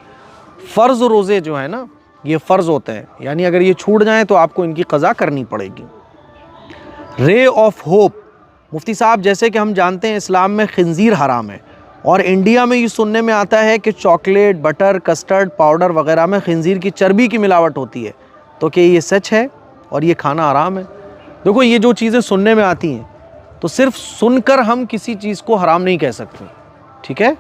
Speaker 2: فرض روزے جو ہیں نا، یہ فرض ہوتے ہیں، یعنی اگر یہ چھوٹ جائیں تو آپ کو ان کی قضا کرنی پڑے گی۔ رے آف ہوپ، مفتی صاحب جیسے کہ ہم جانتے ہیں اسلام میں خنزیر حرام ہے، اور انڈیا میں یہ سننے میں آتا ہے کہ چاکلیٹ، بٹر، کسٹرڈ پاؤڈر وغیرہ میں خنزیر کی چربی کی ملاوٹ ہوتی ہے، تو کہ یہ سچ ہے اور یہ کھانا حرام ہے؟ دیکھو، یہ جو چیزیں سننے میں آتی ہیں تو صرف سن کر ہم کسی چیز کو حرام نہیں کہہ سکتے، ٹھیک ہے؟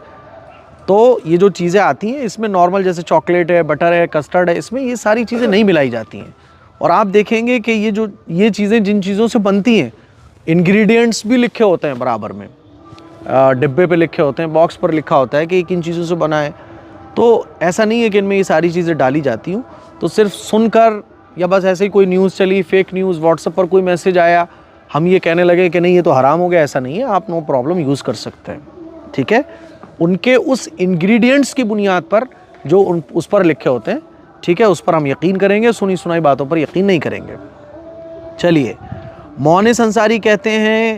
Speaker 2: تو یہ جو چیزیں آتی ہیں اس میں نارمل جیسے چاکلیٹ ہے، بٹر ہے، کسٹرڈ ہے، اس میں یہ ساری چیزیں نہیں ملائی جاتی ہیں۔ اور آپ دیکھیں گے کہ یہ چیزیں جن چیزوں سے بنتی ہیں، انگریڈینٹس بھی لکھے ہوتے ہیں برابر میں، ڈبے پہ لکھے ہوتے ہیں، باکس پر لکھا ہوتا ہے کہ یہ کن چیزوں سے بنا ہے۔ تو ایسا نہیں ہے کہ ان میں یہ ساری چیزیں ڈالی جاتی ہوں، تو صرف سن کر یا بس ایسے ہی کوئی نیوز چلی، فیک نیوز، واٹس ایپ پر کوئی میسج آیا، ہم یہ کہنے لگے کہ نہیں یہ تو حرام ہو گیا، ایسا نہیں ہے، آپ نو پرابلم یوز کر سکتے ہیں، ٹھیک ہے؟ ان کے اس انگریڈینٹس کی بنیاد پر جو اس پر لکھے ہوتے ہیں، ٹھیک ہے، اس پر ہم یقین کریں گے، سنی سنائی باتوں پر یقین نہیں کریں گے۔ چلیے، مونس انصاری کہتے ہیں،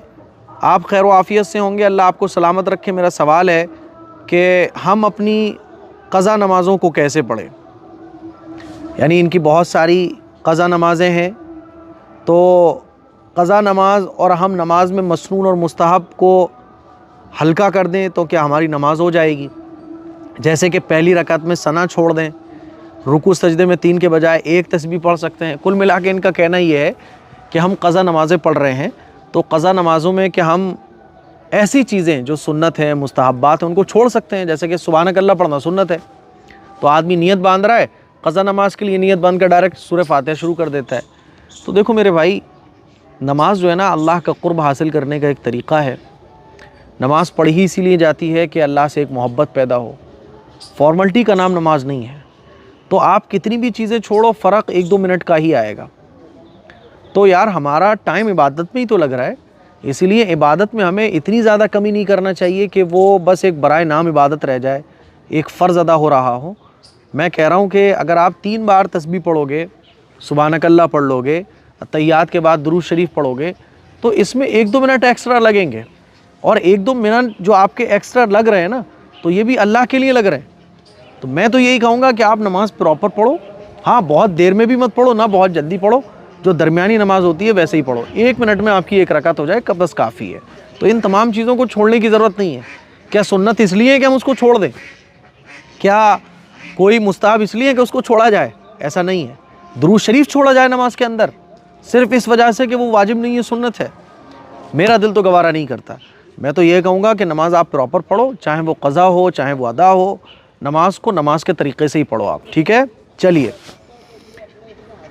Speaker 2: آپ خیر و عافیت سے ہوں گے، اللہ آپ کو سلامت رکھے۔ میرا سوال ہے کہ ہم اپنی قضا نمازوں کو کیسے پڑھیں؟ یعنی ان کی بہت ساری قضا نمازیں ہیں، تو قضا نماز اور ہم نماز میں مسنون اور مستحب کو ہلکا کر دیں تو کیا ہماری نماز ہو جائے گی؟ جیسے کہ پہلی رکعت میں ثنا چھوڑ دیں، رکوع سجدے میں 3 کے بجائے 1 تسبیح پڑھ سکتے ہیں۔ کل ملا کے ان کا کہنا یہ ہے کہ ہم قضا نمازیں پڑھ رہے ہیں، تو قضا نمازوں میں کہ ہم ایسی چیزیں جو سنت ہیں، مستحبات ہیں، ان کو چھوڑ سکتے ہیں، جیسے کہ سبحانک اللہ پڑھنا سنت ہے، تو آدمی نیت باندھ رہا ہے قضا نماز کے لیے، نیت باندھ کر ڈائریکٹ سورہ فاتحہ شروع کر دیتا ہے۔ تو دیکھو میرے بھائی، نماز جو ہے نا اللہ کا قرب حاصل کرنے کا ایک طریقہ ہے۔ نماز پڑھی ہی اسی لیے جاتی ہے کہ اللہ سے ایک محبت پیدا ہو، فارملٹی کا نام نماز نہیں ہے۔ تو آپ کتنی بھی چیزیں چھوڑو، فرق 1-2 منٹ کا ہی آئے گا۔ تو یار ہمارا ٹائم عبادت میں ہی تو لگ رہا ہے، اسی لیے عبادت میں ہمیں اتنی زیادہ کمی نہیں کرنا چاہیے کہ وہ بس ایک برائے نام عبادت رہ جائے، ایک فرض ادا ہو رہا ہو۔ میں کہہ رہا ہوں کہ اگر آپ 3 بار تسبیح پڑھو گے، سبحانک اللہ پڑھ لو گے، تحیات کے بعد درود شریف پڑھو گے، تو اس میں 1-2 منٹ ایکسٹرا لگیں گے، اور 1-2 منٹ جو آپ کے ایکسٹرا لگ رہے ہیں نا، تو یہ بھی اللہ کے لیے لگ رہے ہیں۔ تو میں تو یہی کہوں گا کہ آپ نماز پراپر پڑھو، ہاں بہت دیر میں بھی مت پڑھو، نہ بہت جلدی پڑھو، جو درمیانی نماز ہوتی ہے ویسے ہی پڑھو، 1 منٹ میں آپ کی 1 رکعت ہو جائے بس کافی ہے۔ تو ان تمام چیزوں کو چھوڑنے کی ضرورت نہیں ہے۔ کیا سنت اس لیے ہے کہ ہم اس کو چھوڑ دیں؟ کیا کوئی مستحب اس لیے ہے کہ اس کو چھوڑا جائے؟ ایسا نہیں ہے۔ درود شریف چھوڑا جائے نماز کے اندر صرف اس وجہ سے کہ وہ واجب نہیں ہے، سنت ہے؟ میرا دل تو گوارا نہیں کرتا۔ میں تو یہ کہوں گا کہ نماز آپ پراپر پڑھو، چاہے وہ قضا ہو چاہے وہ ادا ہو، نماز کو نماز کے طریقے سے ہی پڑھو آپ، ٹھیک ہے؟ چلیے،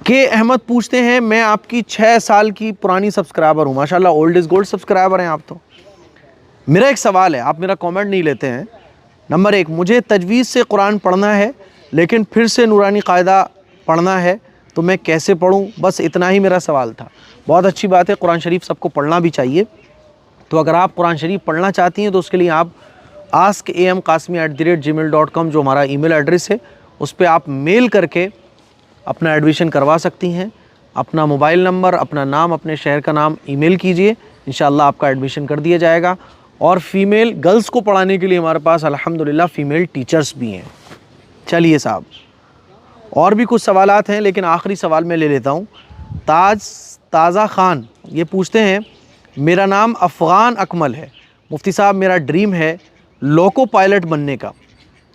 Speaker 2: کہ احمد پوچھتے ہیں، میں آپ کی 6 سال کی پرانی سبسکرائبر ہوں، ماشاءاللہ اولڈ از گولڈ سبسکرائبر ہیں آپ تو۔ میرا ایک سوال ہے، آپ میرا کامنٹ نہیں لیتے ہیں۔ نمبر 1، مجھے تجوید سے قرآن پڑھنا ہے لیکن پھر سے نورانی قاعدہ پڑھنا ہے، تو میں کیسے پڑھوں؟ بس اتنا ہی میرا سوال تھا۔ بہت اچھی بات ہے، قرآن شریف سب کو پڑھنا بھی چاہیے۔ تو اگر آپ قرآن شریف پڑھنا چاہتی ہیں تو اس کے لیے آپ askam.qasimi@gmail.com جو ہمارا ای میل ایڈریس ہے، اس پہ آپ میل کر کے اپنا ایڈمیشن کروا سکتی ہیں. اپنا موبائل نمبر، اپنا نام، اپنے شہر کا نام ای میل کیجئے، انشاءاللہ آپ کا ایڈمیشن کر دیا جائے گا. اور فیمیل گرلز کو پڑھانے کے لیے ہمارے پاس الحمدللہ فیمیل ٹیچرز بھی ہیں. چلیے صاحب، اور بھی کچھ سوالات ہیں لیکن آخری سوال میں لے لیتا ہوں. تازہ خان یہ پوچھتے ہیں، میرا نام افغان اکمل ہے، مفتی صاحب میرا ڈریم ہے لوکو پائلٹ بننے کا،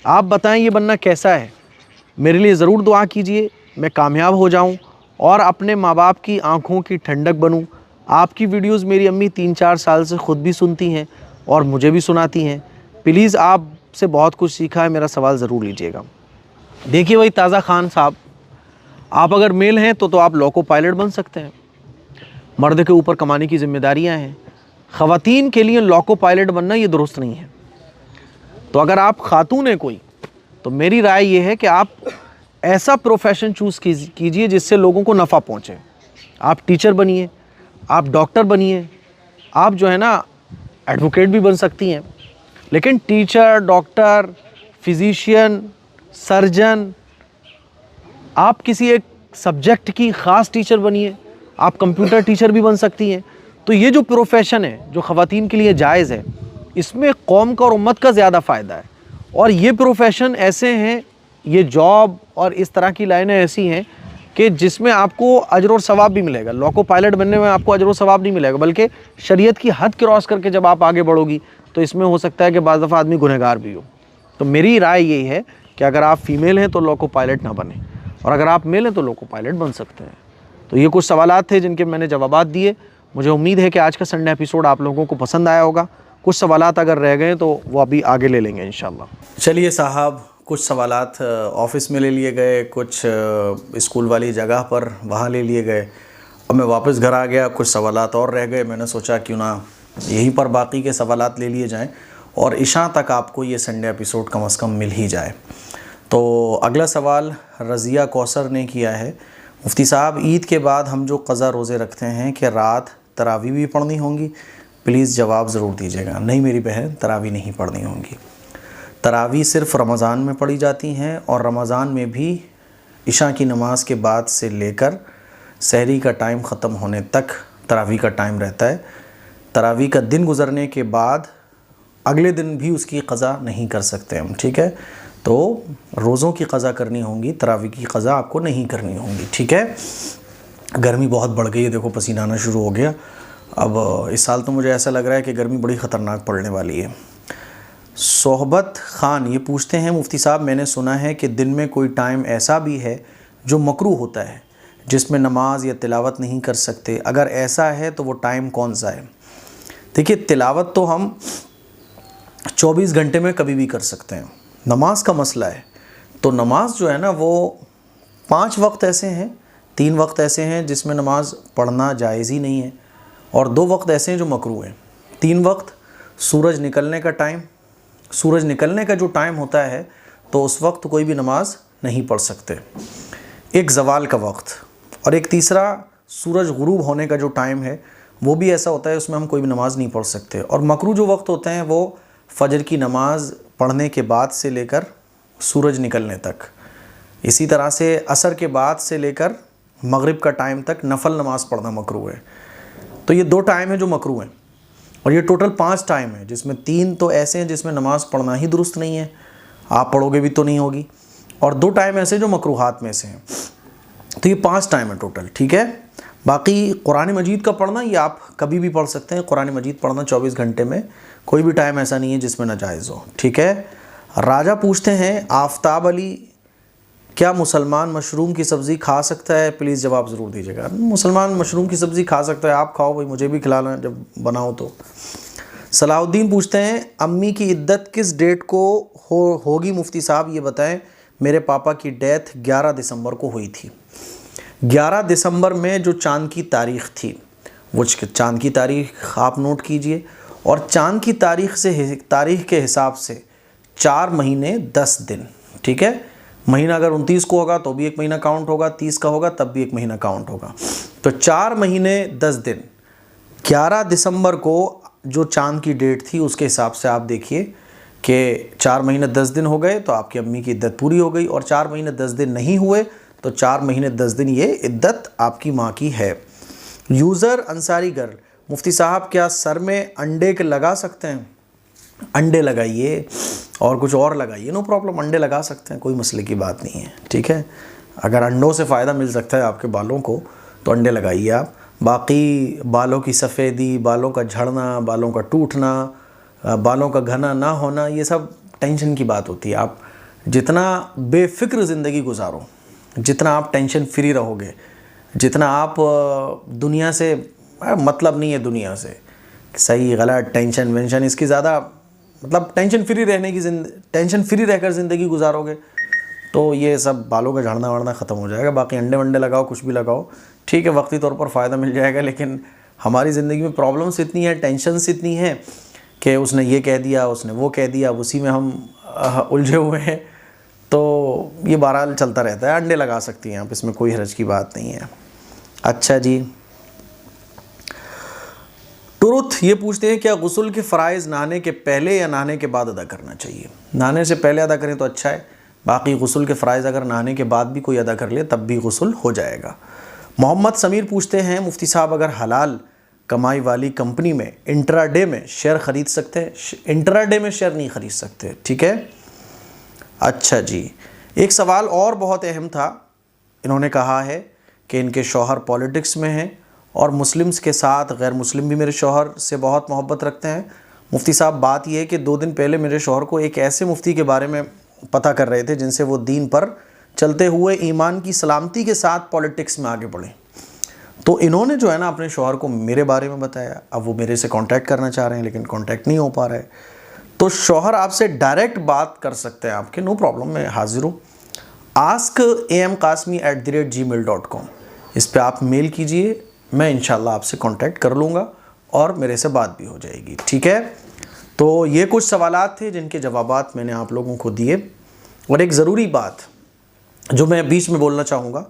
Speaker 2: آپ بتائیں یہ بننا کیسا ہے؟ میرے لیے ضرور دعا کیجئے، میں کامیاب ہو جاؤں اور اپنے ماں باپ کی آنکھوں کی ٹھنڈک بنوں. آپ کی ویڈیوز میری امی 3-4 سال سے خود بھی سنتی ہیں اور مجھے بھی سناتی ہیں. پلیز آپ سے بہت کچھ سیکھا ہے، میرا سوال ضرور لیجئے گا. دیکھیے بھائی تازہ خان صاحب، آپ اگر میل ہیں تو آپ لوکو پائلٹ بن سکتے ہیں. مرد کے اوپر کمانے کی ذمہ داریاں ہیں. خواتین کے لیے لوکو پائلٹ بننا یہ درست نہیں ہے. تو اگر آپ خاتون ہیں کوئی، تو میری رائے یہ ہے کہ آپ ایسا پروفیشن چوز کیجئے جس سے لوگوں کو نفع پہنچے. آپ ٹیچر بنیے، آپ ڈاکٹر بنیے، آپ جو ہے نا ایڈوکیٹ بھی بن سکتی ہیں. لیکن ٹیچر، ڈاکٹر، فزیشین، سرجن، آپ کسی ایک سبجیکٹ کی خاص ٹیچر بنیے. آپ کمپیوٹر ٹیچر بھی بن سکتی ہیں. تو یہ جو پروفیشن ہے جو خواتین کے لیے جائز ہے، اس میں قوم کا اور امت کا زیادہ فائدہ ہے. اور یہ پروفیشن ایسے ہیں، یہ جاب اور اس طرح کی لائنیں ایسی ہیں کہ جس میں آپ کو اجر و ثواب بھی ملے گا. لوکو پائلٹ بننے میں آپ کو اجر و ثواب نہیں ملے گا، بلکہ شریعت کی حد کراس کر کے جب آپ آگے بڑھو گی تو اس میں ہو سکتا ہے کہ بعض دفعہ آدمی گنہگار بھی ہو. تو میری رائے یہی ہے کہ اگر آپ فیمیل ہیں تو لوکو پائلٹ نہ بنیں، اور اگر آپ میل ہیں تو لوکو پائلٹ بن سکتے ہیں. تو یہ کچھ سوالات تھے جن کے میں نے جوابات دیے. مجھے امید ہے کہ آج کا سنڈے ایپیسوڈ آپ لوگوں کو پسند آیا ہوگا. کچھ سوالات اگر رہ گئے تو وہ ابھی آگے لے لیں گے انشاءاللہ.
Speaker 1: چلیے صاحب، کچھ سوالات آفس میں لے لیے گئے، کچھ اسکول والی جگہ پر وہاں لے لیے گئے. اب میں واپس گھر آ گیا، کچھ سوالات اور رہ گئے. میں نے سوچا کیوں نہ یہیں پر باقی کے سوالات لے لیے جائیں اور عشاء تک آپ کو یہ سنڈے ایپیسوڈ کم از کم مل ہی جائے. تو اگلا سوال رضیہ کوثر نے کیا ہے، مفتی صاحب عید کے بعد ہم جو قضا روزے رکھتے ہیں کہ رات تراویح بھی پڑھنی ہوں گی؟ پلیز جواب ضرور دیجیے گا. نہیں میری بہن، تراویح نہیں پڑھنی ہوں گی. تراویح صرف رمضان میں پڑھی جاتی ہیں، اور رمضان میں بھی عشاء کی نماز کے بعد سے لے کر سحری کا ٹائم ختم ہونے تک تراویح کا ٹائم رہتا ہے. تراویح کا دن گزرنے کے بعد اگلے دن بھی اس کی قضا نہیں کر سکتے ہم، ٹھیک ہے؟ تو روزوں کی قضا کرنی ہوں گی، تراویح کی قضا آپ کو نہیں کرنی ہوں گی، ٹھیک ہے؟ گرمی بہت بڑھ گئی ہے، دیکھو پسینہ آنا شروع ہو گیا. اب اس سال تو مجھے ایسا لگ رہا ہے کہ گرمی بڑی خطرناک پڑنے والی ہے. صحبت خان یہ پوچھتے ہیں، مفتی صاحب میں نے سنا ہے کہ دن میں کوئی ٹائم ایسا بھی ہے جو مکروہ ہوتا ہے جس میں نماز یا تلاوت نہیں کر سکتے، اگر ایسا ہے تو وہ ٹائم کون سا ہے؟ دیکھیے تلاوت تو ہم 24 گھنٹے میں کبھی بھی کر سکتے ہیں. نماز کا مسئلہ ہے تو نماز جو ہے نا وہ 5 وقت ایسے ہیں، 3 وقت ایسے ہیں جس میں نماز پڑھنا جائز ہی نہیں ہے، اور 2 وقت ایسے ہیں جو مکروہ ہیں. 3 وقت سورج نکلنے کا ٹائم، سورج نکلنے کا جو ٹائم ہوتا ہے تو اس وقت کوئی بھی نماز نہیں پڑھ سکتے. ایک زوال کا وقت، اور ایک تیسرا سورج غروب ہونے کا جو ٹائم ہے وہ بھی ایسا ہوتا ہے، اس میں ہم کوئی بھی نماز نہیں پڑھ سکتے. اور مکروہ جو وقت ہوتے ہیں وہ فجر کی نماز پڑھنے کے بعد سے لے کر سورج نکلنے تک، اسی طرح سے عصر کے بعد سے لے کر مغرب کا ٹائم تک نفل نماز پڑھنا مکروہ ہے. تو یہ 2 ٹائم ہیں جو مکروہ ہیں، اور یہ ٹوٹل 5 ٹائم ہیں جس میں 3 تو ایسے ہیں جس میں نماز پڑھنا ہی درست نہیں ہے، آپ پڑھو گے بھی تو نہیں ہوگی، اور 2 ٹائم ایسے جو مکروہات میں سے ہیں. تو یہ 5 ٹائم ہے ٹوٹل، ٹھیک ہے؟ باقی قرآن مجید کا پڑھنا یہ آپ کبھی بھی پڑھ سکتے ہیں. قرآن مجید پڑھنا 24 گھنٹے میں کوئی بھی ٹائم ایسا نہیں ہے جس میں ناجائز ہو، ٹھیک ہے؟ راجہ پوچھتے ہیں، آفتاب علی کیا مسلمان مشروم کی سبزی کھا سکتا ہے؟ پلیز جواب ضرور دیجیے گا. مسلمان مشروم کی سبزی کھا سکتا ہے، آپ کھاؤ بھائی، مجھے بھی کھلانا جب بناؤ تو. صلاح الدین پوچھتے ہیں، امی کی عدت کس ڈیٹ کو ہوگی مفتی صاحب یہ بتائیں؟ میرے پاپا کی ڈیتھ 11 دسمبر کو ہوئی تھی. 11 دسمبر میں جو چاند کی تاریخ تھی، وہ چاند کی تاریخ آپ نوٹ کیجئے، اور چاند کی تاریخ کے حساب سے 4 مہینے 10 دن، ٹھیک ہے؟ مہینہ اگر 29 کو ہوگا تو بھی 1 مہینہ کاؤنٹ ہوگا، 30 کا ہوگا تب بھی 1 مہینہ کاؤنٹ ہوگا. تو 4 مہینے 10 دن 11 دسمبر کو جو چاند کی ڈیٹ تھی اس کے حساب سے آپ دیکھیے کہ 4 مہینے 10 دن ہو گئے تو آپ کی امی کی عدت پوری ہو گئی، اور 4 مہینے 10 دن نہیں ہوئے تو 4 مہینے 10 دن یہ عدت آپ کی ماں کی ہے۔ یوزر انصاری گرل: مفتی صاحب کیا سر میں انڈے کے لگا سکتے ہیں؟ انڈے لگائیے اور کچھ اور لگائیے، نو پرابلم، انڈے لگا سکتے ہیں، کوئی مسئلے کی بات نہیں ہے، ٹھیک ہے۔ اگر انڈوں سے فائدہ مل سکتا ہے آپ کے بالوں کو تو انڈے لگائیے آپ۔ باقی بالوں کی سفیدی، بالوں کا جھڑنا، بالوں کا ٹوٹنا، بالوں کا گھنا نہ ہونا، یہ سب ٹینشن کی بات ہوتی ہے۔ آپ جتنا بے فکر زندگی گزارو، جتنا آپ ٹینشن فری رہو گے، جتنا آپ دنیا سے مطلب نہیں ہے، دنیا سے صحیح غلط ٹینشن وینشن، اس کی زیادہ مطلب ٹینشن فری رہ کر زندگی گزارو گے تو یہ سب بالوں کا جھڑنا وڑنا ختم ہو جائے گا۔ باقی انڈے ونڈے لگاؤ، کچھ بھی لگاؤ، ٹھیک ہے، وقتی طور پر فائدہ مل جائے گا، لیکن ہماری زندگی میں پرابلمس اتنی ہیں، ٹینشنس اتنی ہیں کہ اس نے یہ کہہ دیا، اس نے وہ کہہ دیا، اسی میں ہم الجھے ہوئے ہیں، تو یہ بہرحال چلتا رہتا ہے۔ انڈے لگا سکتی ہیں آپ، اس میں کوئی حرج کی بات نہیں ہے۔ اچھا جی، ٹروتھ یہ پوچھتے ہیں کیا غسل کے فرائض نہانے کے پہلے یا نہانے کے بعد ادا کرنا چاہیے؟ نہانے سے پہلے ادا کریں تو اچھا ہے، باقی غسل کے فرائض اگر نہانے کے بعد بھی کوئی ادا کر لے تب بھی غسل ہو جائے گا۔ محمد سمیر پوچھتے ہیں مفتی صاحب اگر حلال کمائی والی کمپنی میں انٹرا ڈے میں شیئر خرید سکتے ہیں؟ انٹرا ڈے میں شیئر نہیں خرید سکتے، ٹھیک ہے۔ اچھا جی، ایک سوال اور بہت اہم تھا، انہوں نے کہا ہے کہ ان کے شوہر پولیٹکس میں ہیں اور مسلمز کے ساتھ غیر مسلم بھی میرے شوہر سے بہت محبت رکھتے ہیں۔ مفتی صاحب بات یہ ہے کہ 2 دن پہلے میرے شوہر کو ایک ایسے مفتی کے بارے میں پتہ کر رہے تھے جن سے وہ دین پر چلتے ہوئے ایمان کی سلامتی کے ساتھ پولیٹکس میں آگے بڑھیں، تو انہوں نے جو ہے نا اپنے شوہر کو میرے بارے میں بتایا۔ اب وہ میرے سے کانٹیکٹ کرنا چاہ رہے ہیں لیکن کانٹیکٹ نہیں ہو پا رہا ہے، تو شوہر آپ سے ڈائریکٹ بات کر سکتے ہیں آپ کے، نو پرابلم، میں حاضر ہوں۔ askam.qasmi@gmail.com، اس پہ آپ میل کیجئے، میں انشاءاللہ آپ سے کانٹیکٹ کر لوں گا اور میرے سے بات بھی ہو جائے گی، ٹھیک ہے۔ تو یہ کچھ سوالات تھے جن کے جوابات میں نے آپ لوگوں کو دیے، اور ایک ضروری بات جو میں بیچ میں بولنا چاہوں گا،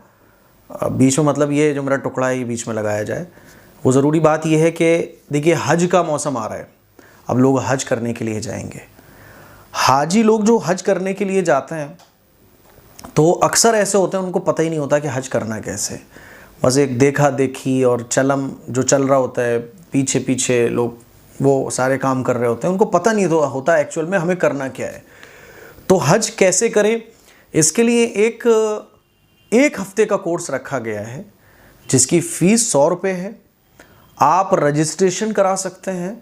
Speaker 1: بیچ میں مطلب یہ جو میرا ٹکڑا ہے یہ بیچ میں لگایا جائے، وہ ضروری بات یہ ہے کہ دیکھیے حج کا موسم آ رہا ہے، اب لوگ حج کرنے کے لیے جائیں گے۔ حاجی لوگ جو حج کرنے کے لیے جاتے ہیں تو اکثر ایسے ہوتے ہیں ان کو پتہ ہی نہیں ہوتا کہ حج کرنا کیسے، بس ایک دیکھا دیکھی اور چلم جو چل رہا ہوتا ہے، پیچھے پیچھے لوگ وہ سارے کام کر رہے ہوتے ہیں، ان کو پتہ نہیں ہوتا ایکچوئل میں ہمیں کرنا کیا ہے۔ تو حج کیسے کریں، اس کے لیے ایک ہفتے کا کورس رکھا گیا ہے جس کی فیس 100 روپے ہے۔ آپ رجسٹریشن کرا سکتے ہیں،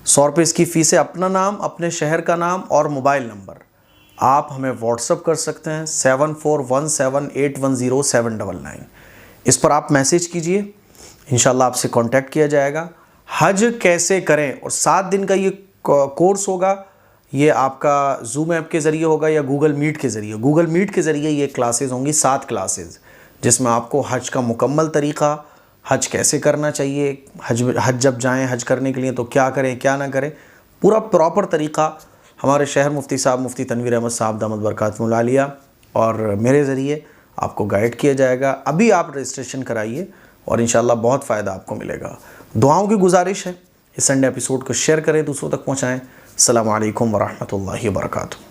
Speaker 1: 100 روپے اس کی فیس ہے۔ اپنا نام، اپنے شہر کا نام اور موبائل نمبر آپ ہمیں واٹس اپ کر سکتے ہیں 7417810799، اس پر آپ میسیج کیجئے، انشاءاللہ آپ سے کانٹیکٹ کیا جائے گا۔ حج کیسے کریں، اور 7 دن کا یہ کورس ہوگا، یہ آپ کا زوم ایپ کے ذریعے ہوگا یا گوگل میٹ کے ذریعے۔ گوگل میٹ کے ذریعے یہ کلاسز ہوں گی، 7 کلاسز، جس میں آپ کو حج کا مکمل طریقہ، حج کیسے کرنا چاہیے، حج جب جائیں حج کرنے کے لیے تو کیا کریں کیا نہ کریں، پورا پراپر طریقہ ہمارے شہر مفتی صاحب مفتی تنویر احمد صاحب دامت برکاتہم العالیہ اور میرے ذریعے آپ کو گائیڈ کیا جائے گا۔ ابھی آپ رجسٹریشن کرائیے اور انشاءاللہ بہت فائدہ آپ کو ملے گا۔ دعاؤں کی گزارش ہے، اس سنڈے ایپیسوڈ کو شیئر کریں، دوسروں تک پہنچائیں۔ السلام علیکم ورحمۃ اللہ وبرکاتہ۔